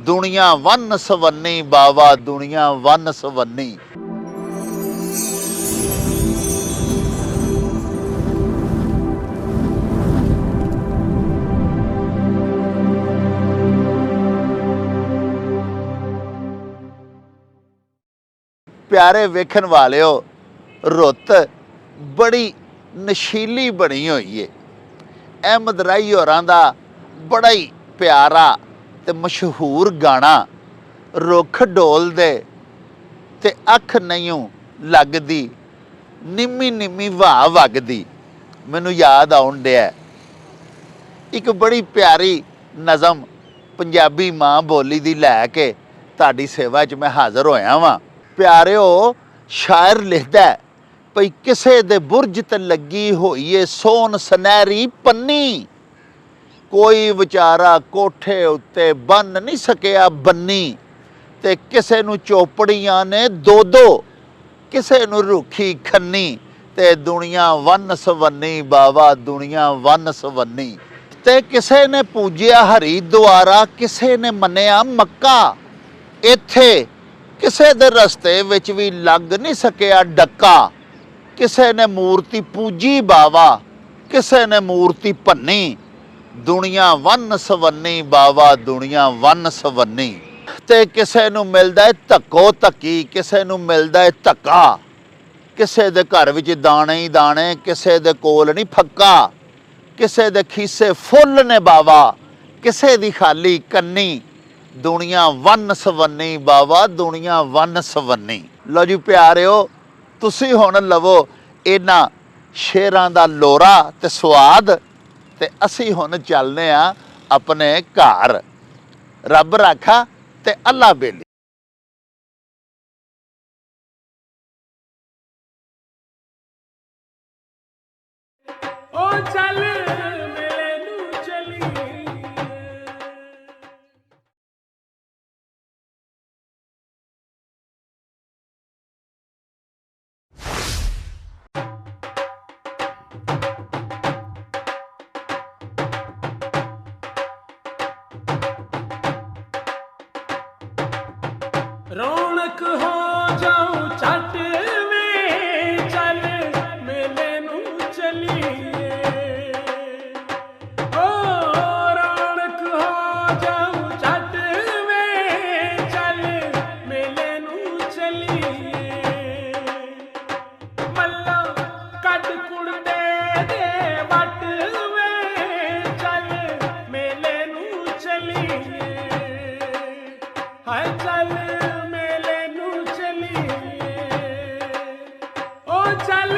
दुनिया वन सवन्नी बाबा दुनिया वन सवन्नी। प्यारे वेखन वालिओ, रुत बड़ी नशीली बनी हुई है। अहमद राही होरां दा बड़ा ही प्यारा ते मशहूर गाना रुख डोलदे ते अख नहीं लगदी निम्मी निम्मी वाह वगदी, मैनू याद आउण दिया। एक बड़ी प्यारी नज़म पंजाबी माँ बोली दी लैके तुहाडी सेवा च मैं हाज़र होया वां। प्यारिओ, शायर लिखदा है भई किसे दे बुरज ते लगी होई है सोन सनैरी पन्नी, कोई विचारा कोठे उत्ते बन नहीं सकिया बन्नी, ते किसे नू चोपड़ियां ने दो दो, किसे नू रूखी खन्नी, ते दुनिया वन सवन्नी बाबा दुनिया वन सवन्नी। ते किसे ने पूजिया हरिद्वारा, किसे ने मन्निया मक्का, इत्थे किसे दे रस्ते विच भी लग नहीं सकिया डक्का, किसे ने मूर्ति पूजी बाबा, किसे ने मूर्ति भन्नी, दुनिया वन सवन्नी बाबा दुनिया वन सवन्नी। ते किसे नू मिलदा है धक्को धक्की, किसे नू मिलदा है धक्का, किसे दे घर विच दाने ही दाने, किसे दे कोल नहीं फक्का, किसे दे खीसे फुल ने बाबा, किसे दी खाली कन्नी, दुनिया वन सवन्नी बाबा दुनिया वन सवन्नी। लो जी प्यारिओ, तुसी हुण लवो इन्हां शेरां दा लोरा ते स्वाद, ते असी हुण चलने आ अपने घर। रब राखा ते अल्लाह बेली। ओ चल मेले नू चली, रौनक हो जाऊं चट में, चल मेले नू चलिए। ओ रौनक हो जाऊं चट में, चल मेले नू चलिए। मल्ला कट कुड़दे दे वट में, चल मेले नू चलिए। हाय चल मेले नू चलिए, ओ चल